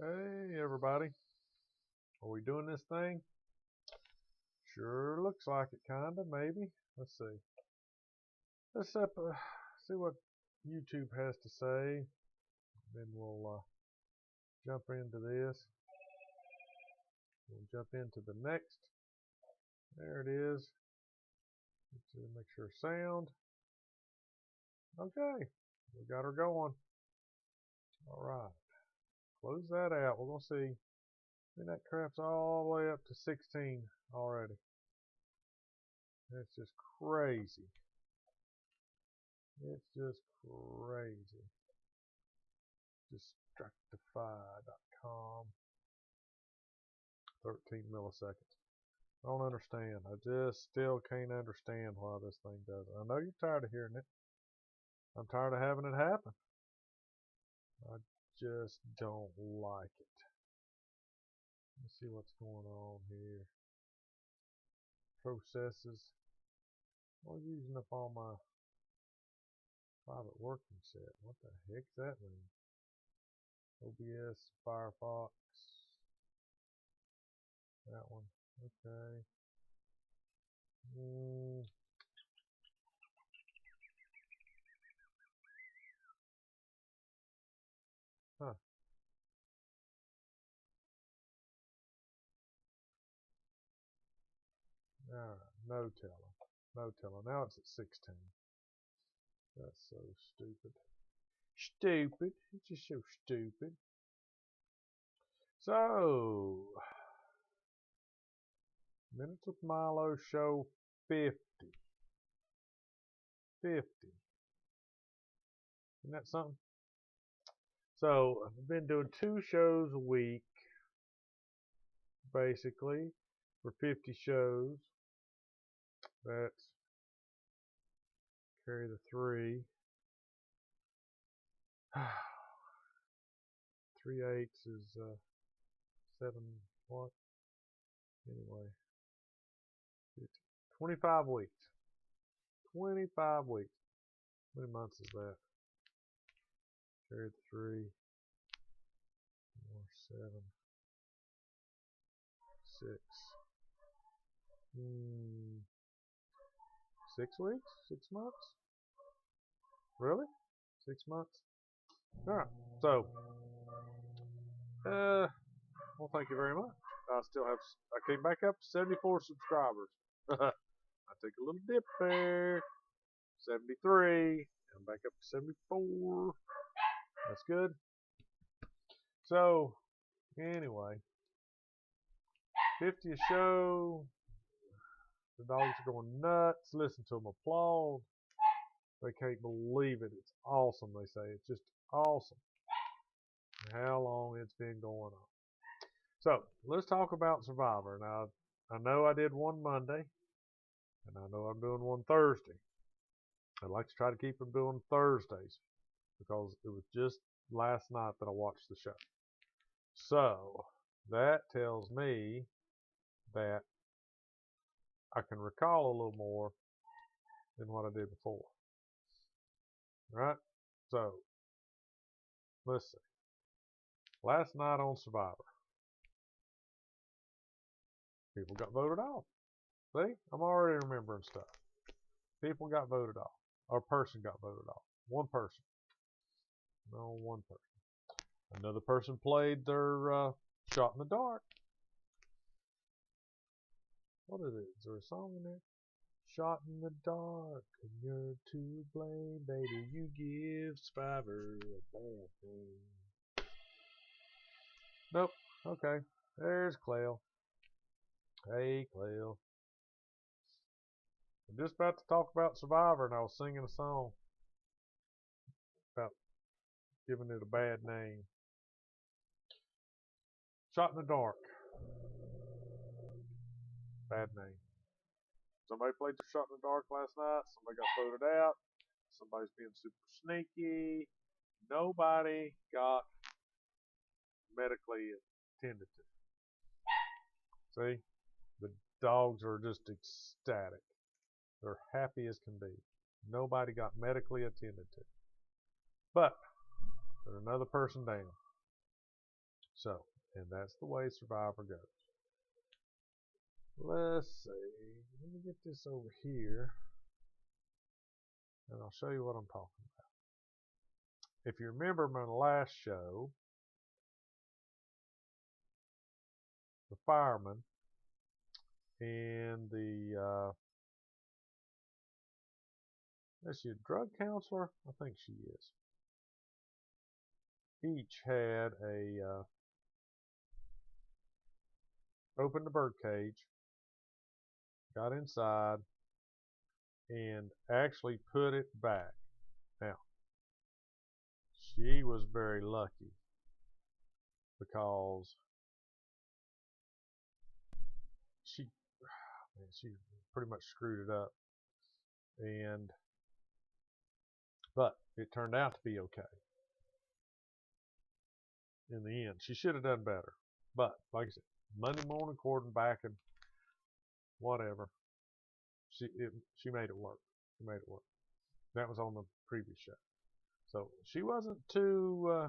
Hey everybody, are we doing this thing? Sure looks like it, kinda, maybe. Let's see. Let's see what YouTube has to say. Then we'll jump into this. We'll jump into the next. There it is. Let's make sure sound. Okay, we got her going. All right, close that out. We're gonna see. And that crap's all the way up to 16 already. That's just crazy. It's just crazy. Distractify.com. 13 milliseconds. I don't understand. I just still can't understand why this thing does it. I know you're tired of hearing it. I'm tired of having it happen. I just don't like it. Let's see what's going on here. Processes. I'm using up all my private working set. What the heck does that mean? OBS, Firefox. That one. Okay. Huh. Alright. No telling. No telling. Now it's at 16. That's so stupid. Stupid. It's just so stupid. So, Minutes with Milo show 50. 50. Isn't that something? So, I've been doing 2 shows a week, basically, for 50 shows. That's carry the 3. 3/8 is 7 what? Anyway, 25 weeks. 25 weeks. How many months is that? Carry the 3. 4, 7, 6. 6 weeks? 6 months? Really? 6 months? Alright, so, well, thank you very much. I came back up to 74 subscribers. I took a little dip there. 73. I'm back up to 74. That's good. So, anyway, 50th show. The dogs are going nuts. Listen to them applaud. They can't believe it. It's awesome, they say. It's just awesome how long it's been going on. So, let's talk about Survivor. Now, I know I did one Monday, and I know I'm doing one Thursday. I'd like to try to keep them doing Thursdays, because it was just last night that I watched the show. So, that tells me that I can recall a little more than what I did before. Right? So, let's see. Last night on Survivor, people got voted off. See? I'm already remembering stuff. People got voted off. Or a person got voted off. One person. No, one person. Another person played their shot in the dark. What is it? Is there a song in there? Shot in the dark, and you're to blame, baby. You give Survivor a bad thing. Nope. Okay. There's Cleo. Hey, Cleo. I'm just about to talk about Survivor, and I was singing a song about giving it a bad name. Shot in the dark. Bad name. Somebody played the shot in the dark last night. Somebody got voted out. Somebody's being super sneaky. Nobody got medically attended to. See? The dogs are just ecstatic. They're happy as can be. Nobody got medically attended to. But there's another person down. So, and that's the way Survivor goes. Let's see. Let me get this over here, and I'll show you what I'm talking about. If you remember my last show, the fireman and the is she a drug counselor? I think she is. Each had a opened the bird cage, got inside, and actually put it back. Now, she was very lucky because she pretty much screwed it up, but it turned out to be okay in the end. She should have done better, but like I said, Monday morning quarterbacking, whatever. She made it work. She made it work. That was on the previous show, so she wasn't too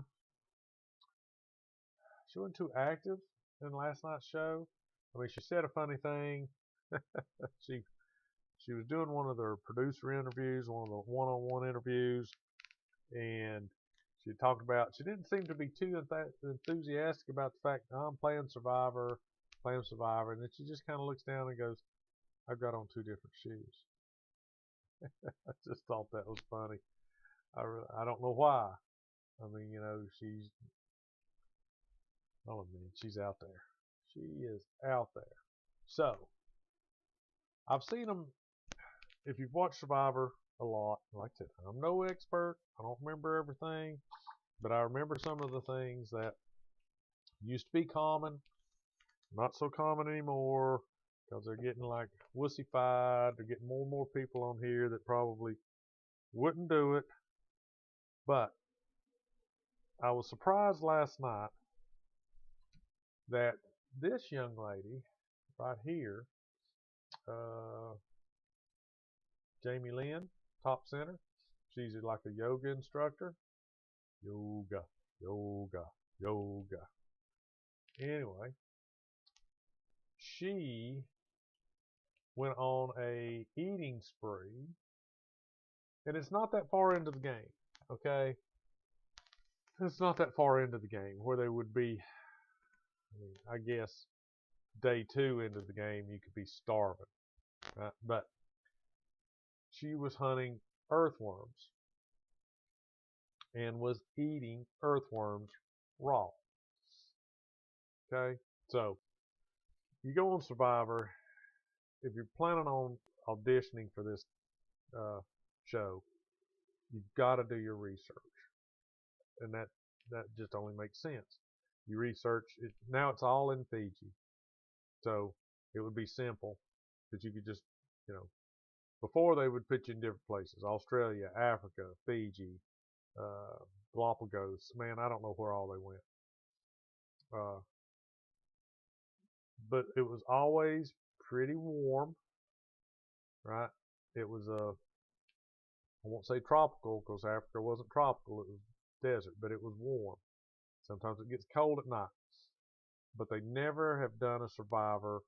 active in last night's show. I mean, she said a funny thing. She was doing one of their producer interviews, one of the one-on-one interviews, and she talked about, she didn't seem to be too enthusiastic about the fact that I'm playing Survivor, and then she just kind of looks down and goes, I've got on 2 different shoes. I just thought that was funny. I don't know why. I mean, you know, she's out there. She is out there. So, I've seen them, if you've watched Survivor a lot, like I said, I'm no expert. I don't remember everything, but I remember some of the things that used to be common, not so common anymore, because they're getting like wussified. They're getting more and more people on here that probably wouldn't do it. But I was surprised last night that this young lady right here, Jamie Lynn, top center, she's like a yoga instructor. Yoga. Anyway, she went on a eating spree, and it's not that far into the game, okay? It's not that far into the game where they would be, I guess, day 2 into the game, you could be starving, right? But she was hunting earthworms and was eating earthworms raw. Okay, so you go on Survivor. If you're planning on auditioning for this show, you've got to do your research, and that just only makes sense. You research it. Now it's all in Fiji, so it would be simple that you could just, you know, before they would put you in different places: Australia, Africa, Fiji, Galapagos. Man, I don't know where all they went. But it was always pretty warm, right? It was I won't say tropical because Africa wasn't tropical, it was desert, but it was warm. Sometimes it gets cold at night. But they never have done a Survivor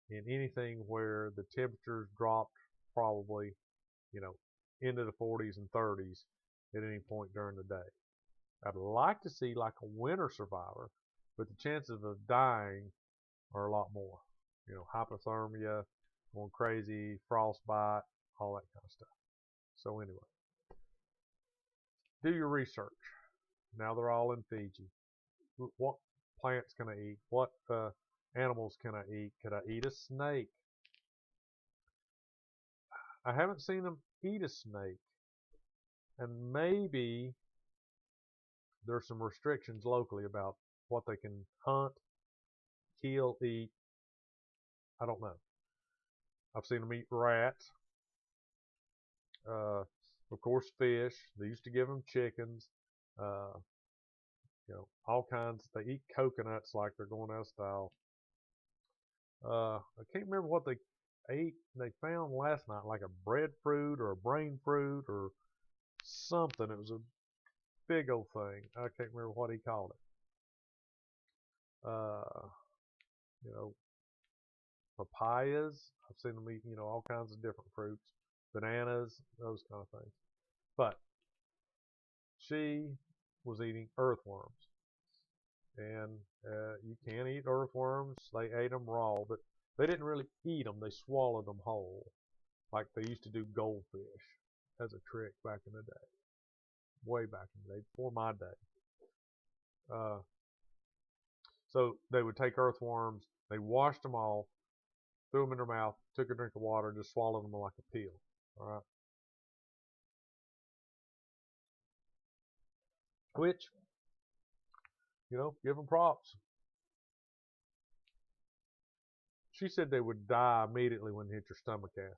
in anything where the temperatures dropped probably, you know, into the 40s and 30s at any point during the day. I'd like to see like a winter Survivor, but the chances of dying are a lot more. You know, hypothermia, going crazy, frostbite, all that kind of stuff. So anyway, do your research. Now they're all in Fiji. What plants can I eat? What animals can I eat? Could I eat a snake? I haven't seen them eat a snake. And maybe there's some restrictions locally about what they can hunt, kill, eat. I don't know. I've seen them eat rats. Of course, fish. They used to give them chickens. You know, all kinds. They eat coconuts like they're going out of style. I can't remember what they ate. They found last night like a breadfruit or a brain fruit or something. It was a big old thing. I can't remember what he called it. you know, papayas. I've seen them eat, all kinds of different fruits, bananas, those kind of things. But she was eating earthworms, and you can't eat earthworms. They ate them raw, but they didn't really eat them. They swallowed them whole, like they used to do goldfish as a trick back in the day, way back in the day, before my day. So they would take earthworms, they washed them off, threw them in their mouth, took a drink of water, and just swallowed them like a pill. All right, which, give them props. She said they would die immediately when they hit your stomach acid.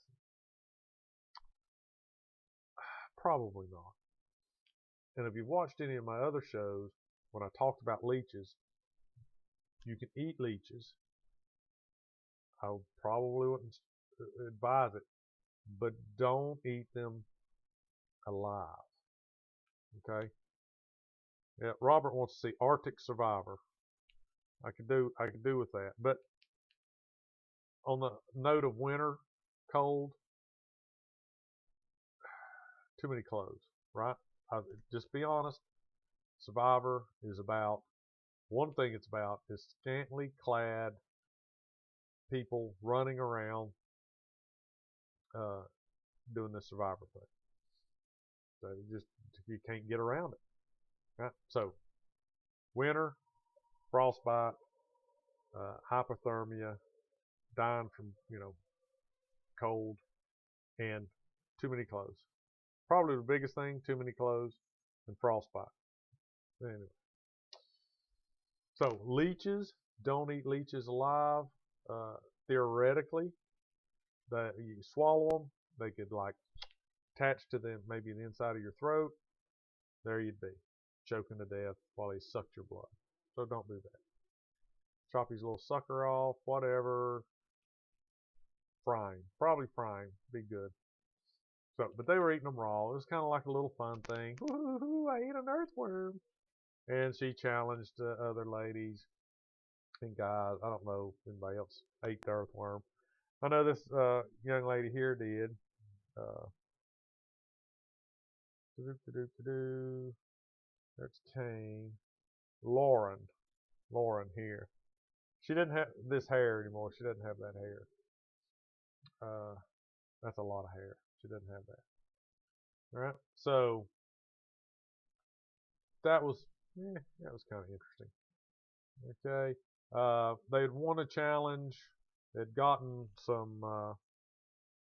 Probably not. And if you've watched any of my other shows, when I talked about leeches, you can eat leeches. I probably wouldn't advise it, but don't eat them alive. Okay? Yeah, Robert wants to see Arctic Survivor. I could do with that. But on the note of winter, cold, too many clothes, right? Just be honest. Survivor is about, one thing it's about is scantily clad people running around doing the Survivor thing. So you can't get around it. Right? So winter, frostbite, hypothermia, dying from cold, and too many clothes. Probably the biggest thing, too many clothes, and frostbite. Anyway. So leeches, don't eat leeches alive. Theoretically, that you swallow them, they could like attach to them, maybe the inside of your throat. There you'd be, choking to death while he sucked your blood. So don't do that. Chop his little sucker off, whatever. Probably frying, be good. So, but they were eating them raw. It was kind of like a little fun thing. Woo-hoo-hoo, I ate an earthworm. And she challenged other ladies and guys. I don't know if anybody else ate the earthworm. I know this young lady here did. There's Kane. Lauren here. She didn't have this hair anymore. She doesn't have that hair. That's a lot of hair. She doesn't have that. All right. So that was kind of interesting. Okay. They had won a challenge. They'd gotten some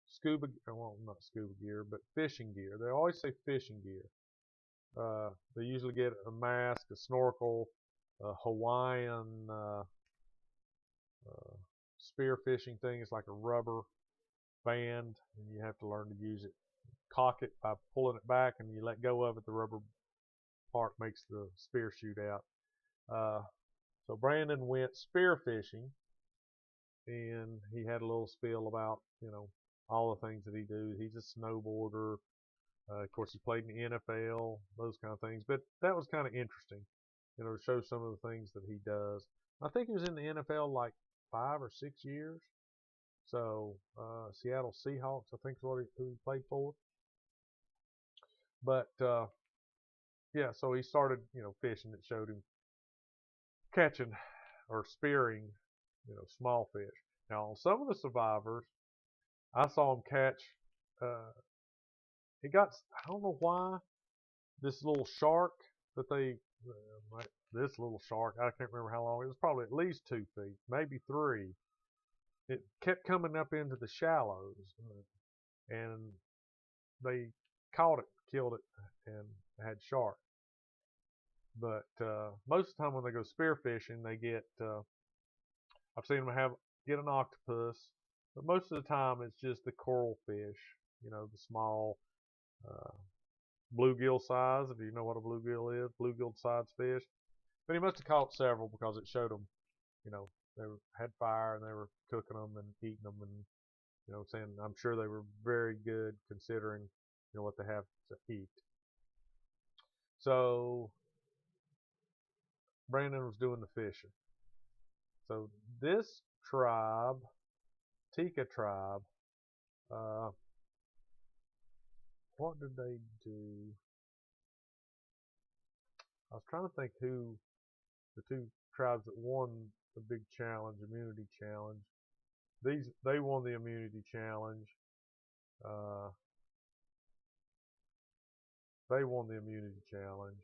scuba, well, not scuba gear, but fishing gear. They always say fishing gear. They usually get a mask, a snorkel, a Hawaiian spear fishing thing. It's like a rubber band, and you have to learn to use it. Cock it by pulling it back, and you let go of it. The rubber part makes the spear shoot out. So Brandon went spear fishing, and he had a little spiel about all the things that he do. He's a snowboarder. Of course, he played in the NFL, those kind of things. But that was kind of interesting, to show some of the things that he does. I think he was in the NFL like 5 or 6 years. So Seattle Seahawks, I think, is who he played for. But yeah, so he started, fishing. It showed him catching or spearing, small fish. Now, on some of the survivors, I saw him catch. He got, I don't know why, this little shark that this little shark, I can't remember how long. It was probably at least 2 feet, maybe 3. It kept coming up into the shallows, and they caught it, killed it, and had shark. But most of the time when they go spearfishing, they get, I've seen them get an octopus, but most of the time it's just the coral fish, the small bluegill size, if you know what a bluegill is, bluegill size fish. But he must have caught several because it showed them, they had fire and they were cooking them and eating them, and saying I'm sure they were very good considering what they have to eat. So Brandon was doing the fishing, So this tribe, Tika tribe, what did they do? I was trying to think who the two tribes that won the big challenge, immunity challenge. They won the immunity challenge. They won the immunity challenge,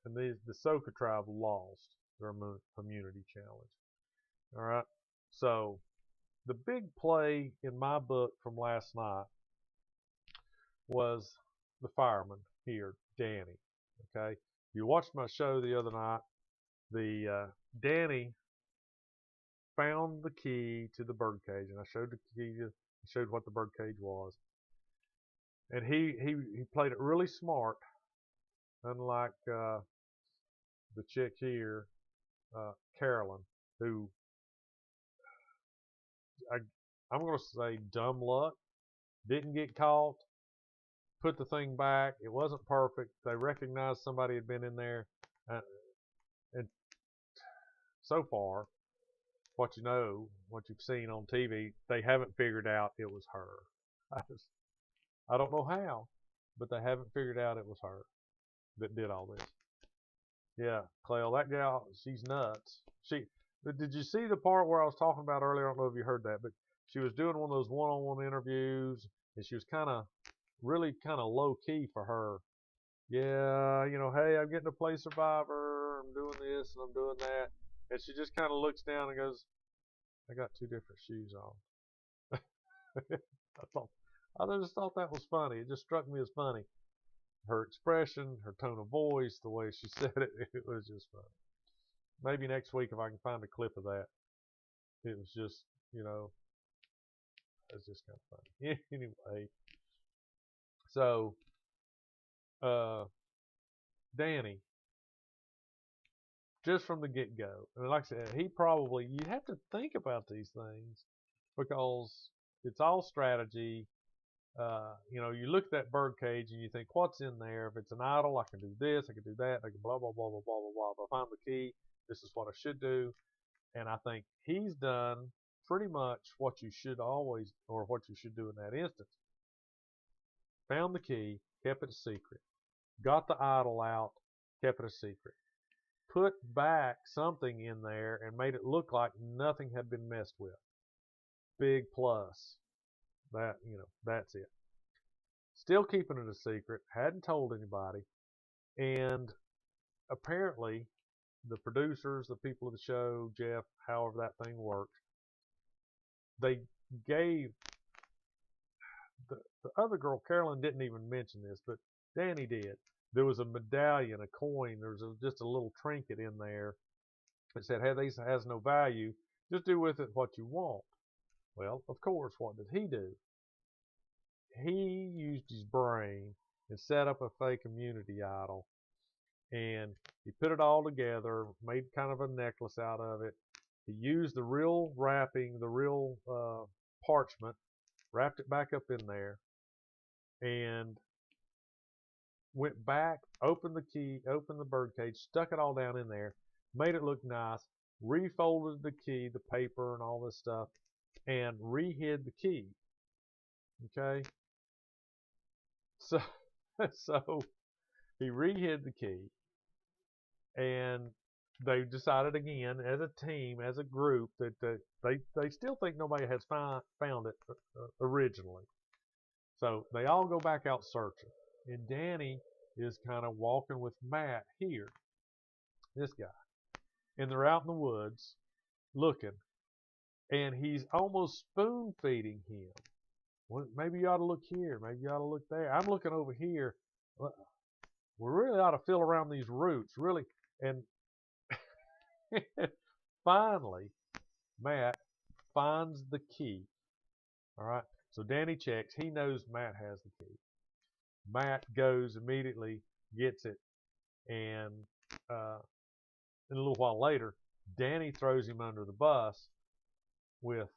and the Soka tribe lost their immunity challenge. All right. So the big play in my book from last night was the fireman here, Danny. Okay. You watched my show the other night. The Danny found the key to the birdcage, and I showed the key. I showed what the birdcage was, and he played it really smart, unlike the chick here, Carolyn, who I'm going to say dumb luck, didn't get caught, put the thing back. It wasn't perfect. They recognized somebody had been in there, and so far, what you've seen on TV, they haven't figured out it was her. I don't know how, but they haven't figured out it was her that did all this. Yeah, Clell, that gal, she's nuts. Did you see the part where I was talking about earlier? I don't know if you heard that, but she was doing one of those one-on-one interviews, and she was really kind of low key for her. Yeah, hey, I'm getting to play Survivor. I'm doing this and I'm doing that, and she just kind of looks down and goes, "I got two different shoes on." I just thought that was funny. It just struck me as funny. Her expression, her tone of voice, the way she said it, it was just funny. Maybe next week if I can find a clip of that. It was just, it's just kind of funny. Anyway, so Danny, just from the get-go, and like I said, you have to think about these things because it's all strategy. You look at that bird cage and you think, what's in there? If it's an idol, I can do this, I can do that, I can blah, blah, blah, blah, blah, blah, blah. If I find the key, this is what I should do. And I think he's done pretty much what you should always, or what you should do in that instance. Found the key, kept it a secret. Got the idol out, kept it a secret. Put back something in there and made it look like nothing had been messed with. Big plus. That's it. Still keeping it a secret, hadn't told anybody, and apparently the producers, the people of the show, Jeff, however that thing worked, they gave the other girl, Carolyn, didn't even mention this, but Danny did. There was a medallion, a coin, there was just a little trinket in there that said, hey, this has no value, just do with it what you want. Well, of course, what did he do? He used his brain and set up a fake immunity idol, and he put it all together, made kind of a necklace out of it. He used the real wrapping, the real parchment, wrapped it back up in there, and went back, opened the key, opened the birdcage, stuck it all down in there, made it look nice, refolded the key, the paper and all this stuff, and re-hid the key. Okay? So he re-hid the key, and they decided again as a team, as a group, that they still think nobody has found it originally. So they all go back out searching. And Danny is kind of walking with Matt here, this guy. And they're out in the woods looking. And he's almost spoon feeding him. Well, maybe you ought to look here. Maybe you ought to look there. I'm looking over here. We really ought to feel around these roots, really. And finally, Matt finds the key. All right. So Danny checks. He knows Matt has the key. Matt goes immediately, gets it, and a little while later, Danny throws him under the bus with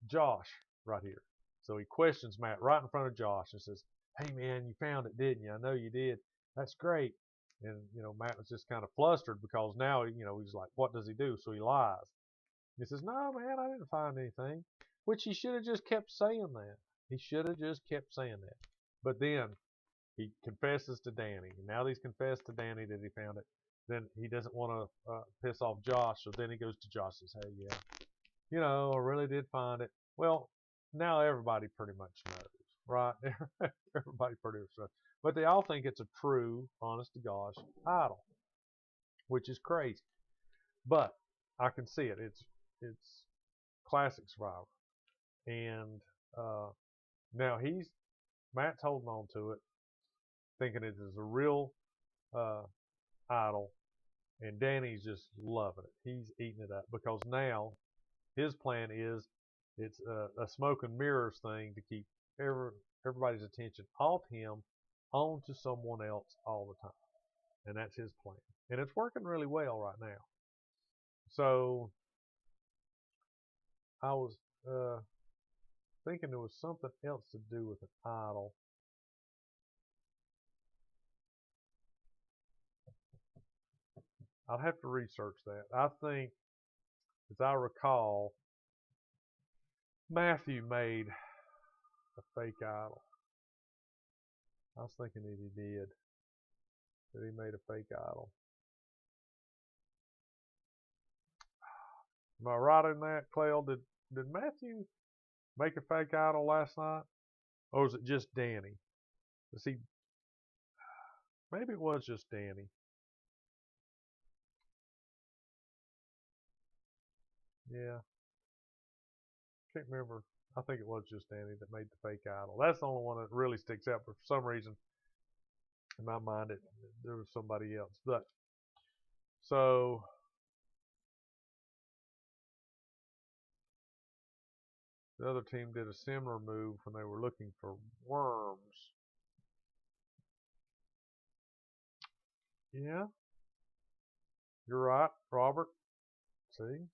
Josh right here. So he questions Matt right in front of Josh and says, hey man, you found it, didn't you? I know you did. That's great. And, Matt was just kind of flustered because now, he's like, what does he do? So he lies. He says, no, man, I didn't find anything, which he should have just kept saying that. He should have just kept saying that. But then he confesses to Danny. And now that he's confessed to Danny that he found it, then he doesn't want to piss off Josh. So then he goes to Josh and says, hey, yeah, I really did find it. Well, now everybody pretty much knows, right? Everybody pretty much knows. But they all think it's a true, honest to gosh idol, which is crazy. But I can see it. It's classic Survivor. And now Matt's holding on to it, thinking it is a real idol, and Danny's just loving it. He's eating it up because now his plan is it's a smoke and mirrors thing to keep everybody's attention off him onto someone else all the time. And that's his plan. And it's working really well right now. So I was thinking there was something else to do with an idol. I'll have to research that. I think, as I recall, Matthew made a fake idol. I was thinking that he did. That he made a fake idol. Am I right in that, Clell? Did Matthew make a fake idol last night? Or was it just Danny? Maybe it was just Danny. Yeah. Can't remember. I think it was just Danny that made the fake idol. That's the only one that really sticks out. But for some reason, in my mind, there was somebody else. But so the other team did a similar move when they were looking for worms. Yeah, you're right, Robert. See,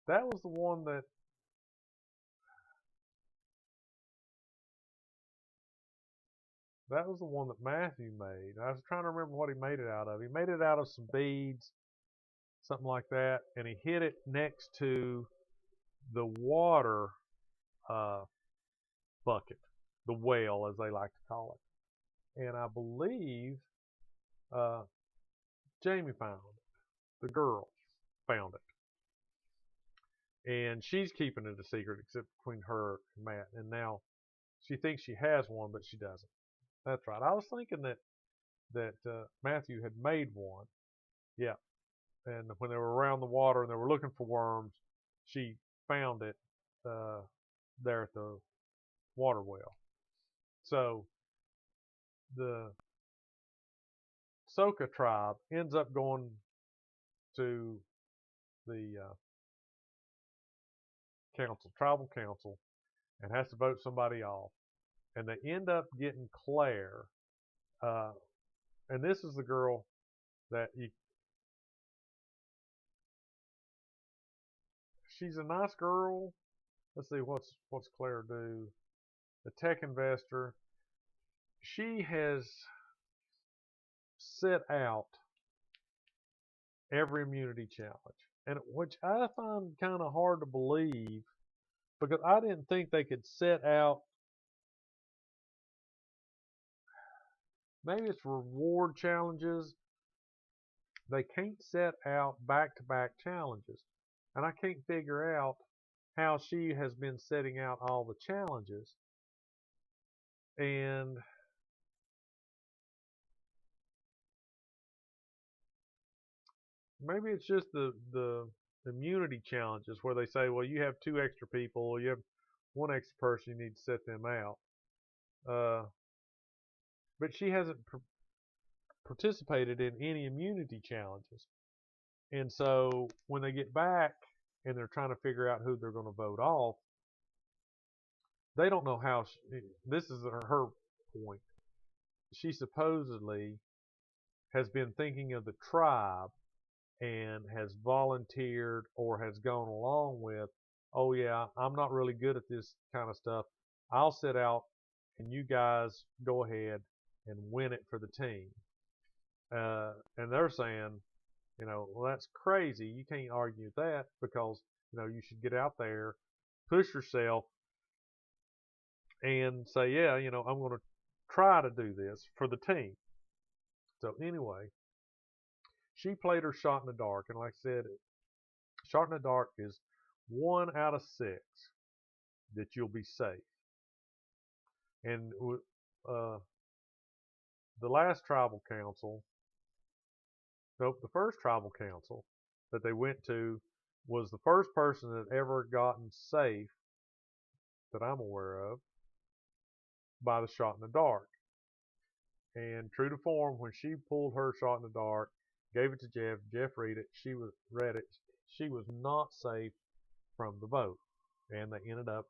that was the one that Matthew made. I was trying to remember what he made it out of. He made it out of some beads, something like that, and he hid it next to the water bucket, the well, as they like to call it. And I believe Jamie found it. The girl found it. And she's keeping it a secret except between her and Matt. And now she thinks she has one, but she doesn't. That's right. I was thinking that Matthew had made one. Yeah. And when they were around the water and they were looking for worms, she found it there at the water well. So the Soka tribe ends up going to the tribal council, and has to vote somebody off. And they end up getting Claire. And this is the girl that she's a nice girl. Let's see, what's Claire do? A tech investor. She has set out every immunity challenge, and which I find kind of hard to believe, because I didn't think they could set out. Maybe it's reward challenges. They can't set out back-to-back challenges, and I can't figure out how she has been setting out all the challenges. And maybe it's just the immunity challenges where they say, well, you have 2 extra people, or you have 1 extra person, you need to set them out. But she hasn't participated in any immunity challenges. And so when they get back and they're trying to figure out who they're going to vote off, they don't know how. This is her point. She supposedly has been thinking of the tribe and has volunteered or has gone along with, oh yeah, I'm not really good at this kind of stuff. I'll sit out and you guys go ahead and win it for the team. And they're saying, well, that's crazy. You can't argue that because, you should get out there, push yourself, and say, yeah, I'm going to try to do this for the team. So anyway, she played her shot in the dark. And like I said, shot in the dark is 1 out of 6 that you'll be safe. And the last tribal council, nope, the first tribal council that they went to was the first person that ever gotten safe that I'm aware of by the shot in the dark. And true to form, when she pulled her shot in the dark, gave it to Jeff read it, she was not safe from the vote, and they ended up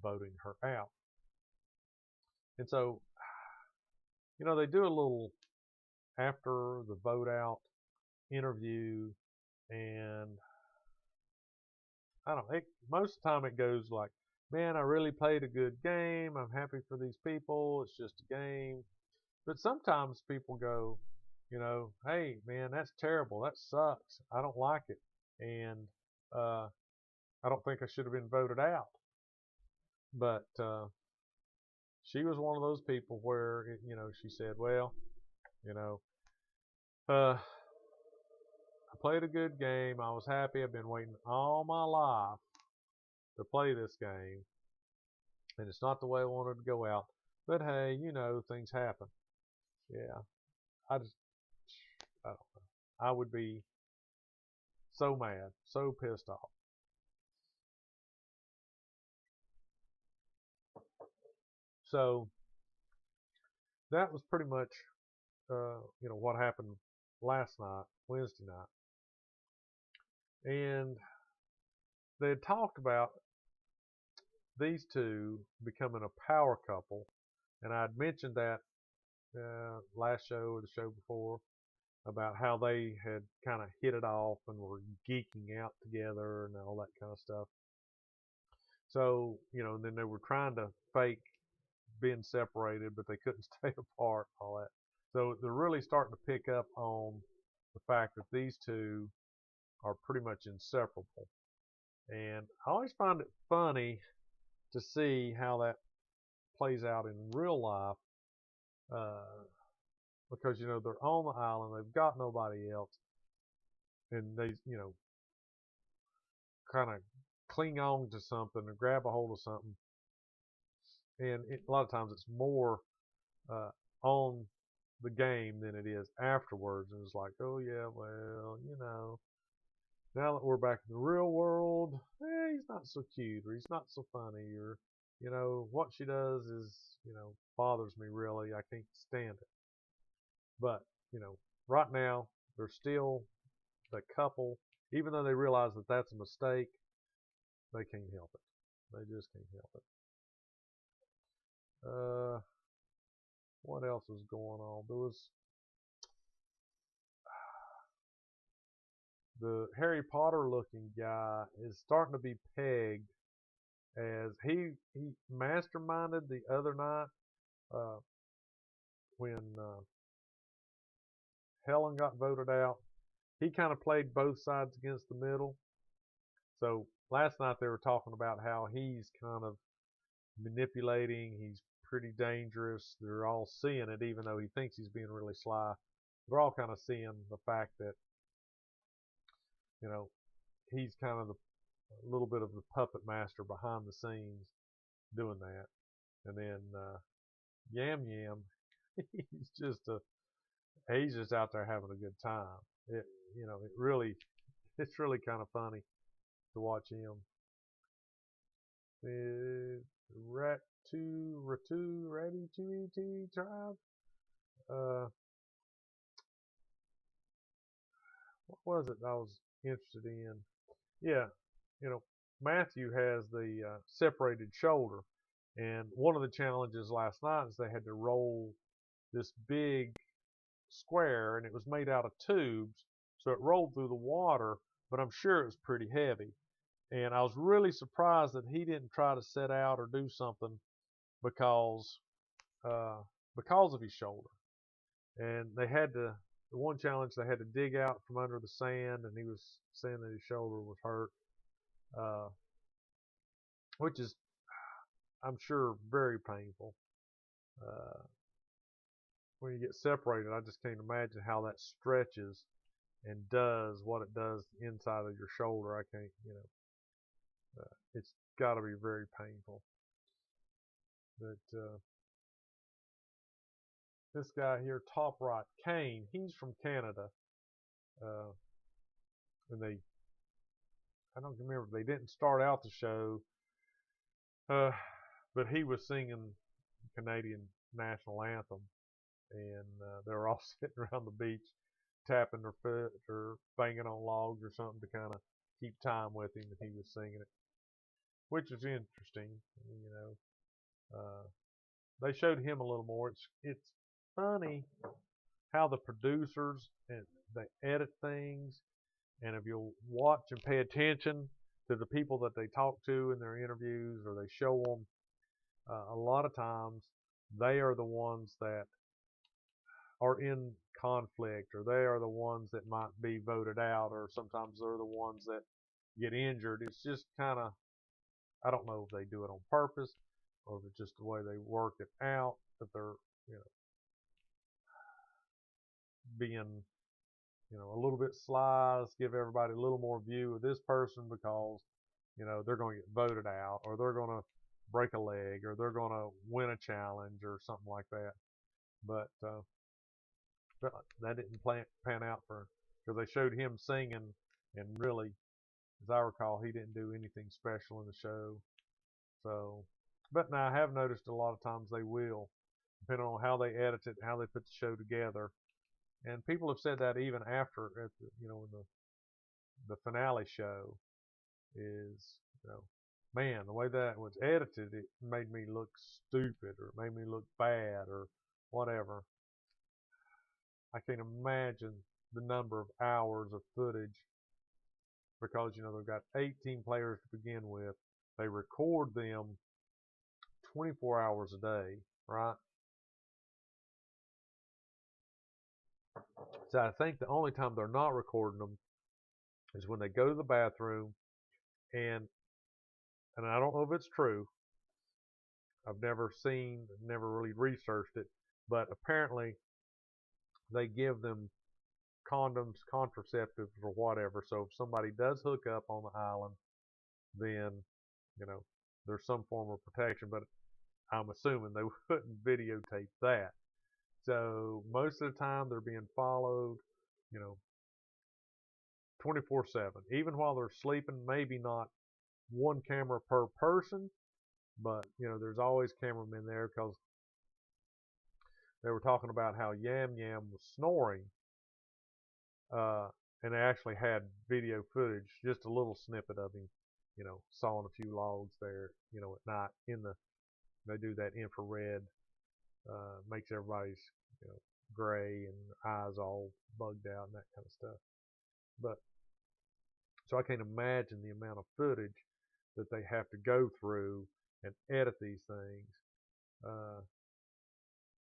voting her out. And so, they do a little after the vote out interview, and I don't know, most of the time it goes like, man, I really played a good game. I'm happy for these people. It's just a game. But sometimes people go, hey, man, that's terrible. That sucks. I don't like it. And I don't think I should have been voted out. But she was one of those people where, she said, well, I played a good game. I was happy. I've been waiting all my life to play this game. And it's not the way I wanted to go out. But hey, things happen. Yeah. I don't know. I would be so mad, so pissed off. So that was pretty much, what happened last night, Wednesday night. And they had talked about these two becoming a power couple. And I'd mentioned that last show or the show before about how they had kind of hit it off and were geeking out together and all that kind of stuff. So, and then they were trying to fake being separated, but they couldn't stay apart, all that. So they're really starting to pick up on the fact that these two are pretty much inseparable. And I always find it funny to see how that plays out in real life, because, they're on the island, they've got nobody else, and they, kind of cling on to something or grab a hold of something. And a lot of times it's more on the game than it is afterwards. And it's like, oh yeah, well, now that we're back in the real world, he's not so cute, or he's not so funny, or, what she does is, bothers me really. I can't stand it. But, right now, they're still the couple. Even though they realize that that's a mistake, they can't help it. They just can't help it. What else was going on? There was the Harry Potter looking guy is starting to be pegged as he masterminded the other night when Helen got voted out. He kind of played both sides against the middle. So last night they were talking about how he's kind of manipulating. He's pretty dangerous. They're all seeing it, even though he thinks he's being really sly. They're all kind of seeing the fact that, he's kind of a little bit of the puppet master behind the scenes doing that. And then Yam Yam, he's just out there having a good time. It's really kind of funny to watch him. The Ratty tribe. What was it I was interested in? Yeah, Matthew has the separated shoulder, and one of the challenges last night is they had to roll this big square, and it was made out of tubes, so it rolled through the water, but I'm sure it was pretty heavy. And I was really surprised that he didn't try to set out or do something, because because of his shoulder. And they had to, the one challenge, they had to dig out from under the sand, and he was saying that his shoulder was hurt, uh, which is, I'm sure, very painful. Uh, when you get separated, I just can't imagine how that stretches and does what it does inside of your shoulder. I can't, it's got to be very painful. But this guy here, top right, Kane, he's from Canada. And I don't remember, they didn't start out the show, but he was singing the Canadian national anthem. And they were all sitting around the beach tapping their foot or banging on logs or something to kind of keep time with him, and he was singing it, which is interesting. They showed him a little more. It's funny how the producers, and they edit things, and if you'll watch and pay attention to the people that they talk to in their interviews or they show them, a lot of times they are the ones that are in conflict, or they are the ones that might be voted out, or sometimes they're the ones that get injured. It's just kind of, I don't know if they do it on purpose or if it's just the way they work it out, that they're, being, a little bit sly. Let's give everybody a little more view of this person because, they're going to get voted out, or they're going to break a leg, or they're going to win a challenge or something like that. But that didn't pan out because they showed him singing, and really, as I recall, he didn't do anything special in the show. So, but now I have noticed a lot of times they will, depending on how they edit it, how they put the show together. And people have said that even after, in the finale show, is, man, the way that was edited, it made me look stupid, or it made me look bad, or whatever. I can't imagine the number of hours of footage, because, they've got 18 players to begin with. They record them 24 hours a day, right? So I think the only time they're not recording them is when they go to the bathroom, and I don't know if it's true. I've never really researched it, but apparently they give them condoms, contraceptives, or whatever. So if somebody does hook up on the island, then, there's some form of protection, but I'm assuming they wouldn't videotape that. So most of the time they're being followed, 24/7. Even while they're sleeping, maybe not one camera per person, but, there's always cameramen there, because they were talking about how Yam Yam was snoring, and they actually had video footage, just a little snippet of him, sawing a few logs there, at night they do that infrared, makes everybody's, gray and eyes all bugged out and that kind of stuff. But so I can't imagine the amount of footage that they have to go through and edit these things.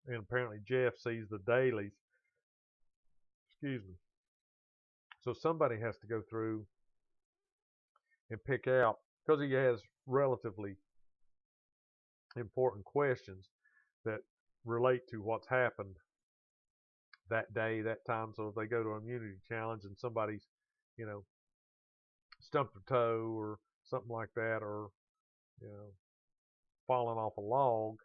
And apparently Jeff sees the dailies. Excuse me. So somebody has to go through and pick out, because he has relatively important questions that relate to what's happened that day, that time. So if they go to an immunity challenge and somebody's, stumped a toe or something like that, or, falling off a log,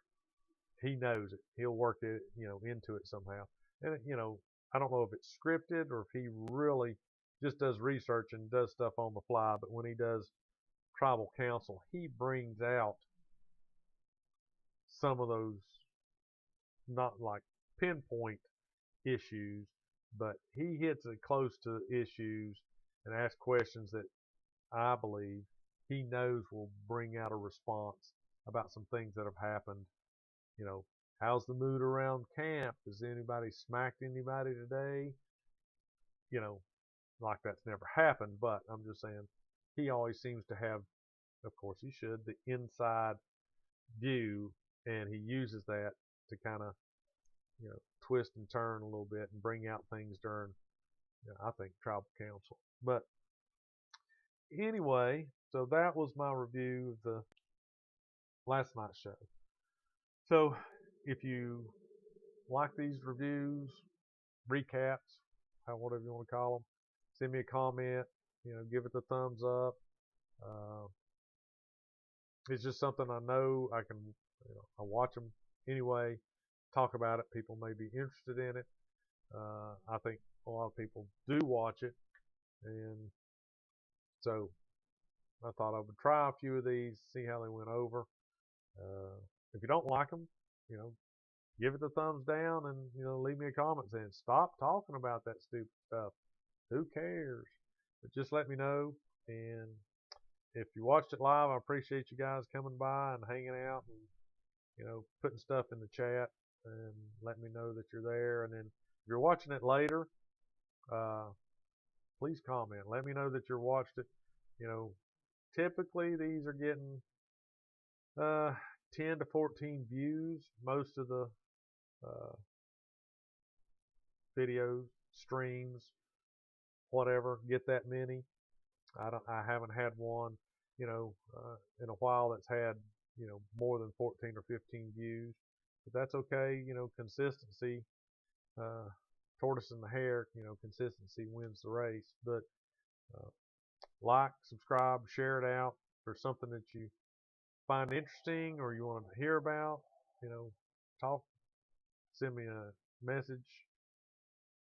he knows it. He'll work it, into it somehow. And, I don't know if it's scripted or if he really just does research and does stuff on the fly. But when he does tribal council, he brings out some of those, not like pinpoint issues, but he hits it close to issues and asks questions that I believe he knows will bring out a response about some things that have happened. How's the mood around camp? Has anybody smacked anybody today? Like that's never happened, but I'm just saying he always seems to have, of course he should, the inside view, and he uses that to kind of twist and turn a little bit and bring out things during, I think, tribal council. But anyway, so that was my review of the last night's show. So if you like these reviews, recaps, whatever you want to call them, send me a comment. Give it the thumbs up. It's just something I know I can. I watch them anyway. Talk about it. People may be interested in it. I think a lot of people do watch it, and so I thought I would try a few of these, see how they went over. If you don't like them, give it the thumbs down, and leave me a comment saying stop talking about that stupid stuff. Who cares? But just let me know. And if you watched it live, I appreciate you guys coming by and hanging out and putting stuff in the chat and letting me know that you're there. And then if you're watching it later, please comment. Let me know that you watched it. Typically these are getting 10 to 14 views. Most of the videos, streams, whatever, get that many. I haven't had one, in a while that's had, more than 14 or 15 views. But that's okay. Consistency, tortoise and the hare, consistency wins the race. But like, subscribe, share it out. If there's something that you find interesting or you want to hear about, talk, send me a message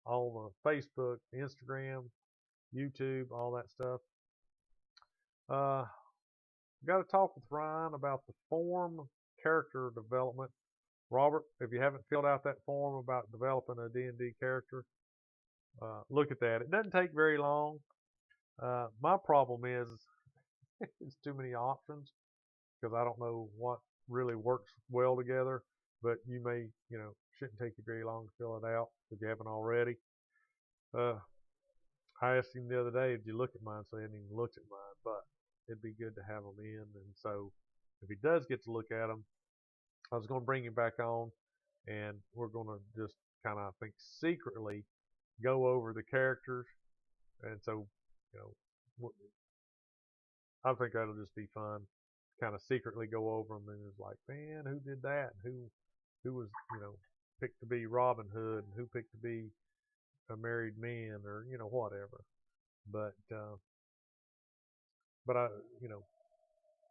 on the Facebook, Instagram, YouTube, all that stuff. Got to talk with Ryan about the form character development. Robert, if you haven't filled out that form about developing a D&D character, look at that. It doesn't take very long. My problem is it's too many options because I don't know what really works well together. But you may, shouldn't take you very long to fill it out if you haven't already. I asked him the other day, did you look at mine? So he hadn't even looked at mine, but it'd be good to have them in. And so if he does get to look at them, I was going to bring him back on, and we're going to just kind of, I think, secretly go over the characters. And so, I think that'll just be fun. Kind of secretly go over them, and it's like, man, who did that? Who was, picked to be Robin Hood, and who picked to be a married man, or whatever. But I,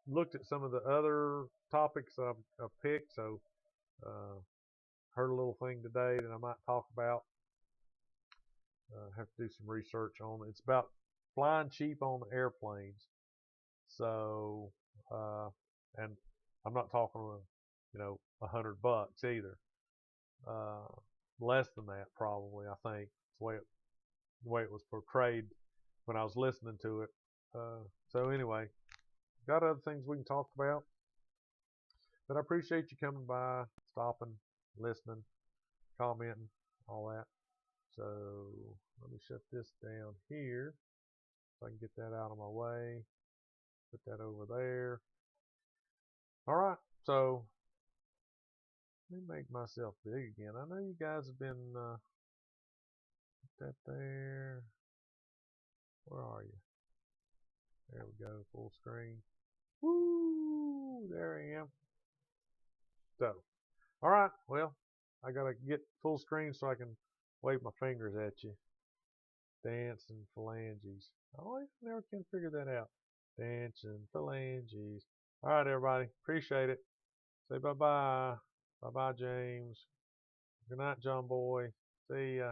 looked at some of the other topics I've picked, so heard a little thing today that I might talk about. Have to do some research on it. It's about flying cheap on airplanes. So, and I'm not talking, $100 either. Less than that, probably. I think it's the way it was portrayed when I was listening to it. So anyway, got other things we can talk about. But I appreciate you coming by, stopping, listening, commenting, all that. So let me shut this down here so I can get that out of my way. Put that over there. All right, so let me make myself big again. I know you guys have been, put that there. Where are you? There we go, full screen. Woo! There I am. So, all right, well, I got to get full screen so I can wave my fingers at you. Dancing phalanges. Oh, I never can figure that out. Dancing phalanges. All right, everybody. Appreciate it. Say bye-bye. Bye-bye, James. Good night, John Boy. See ya.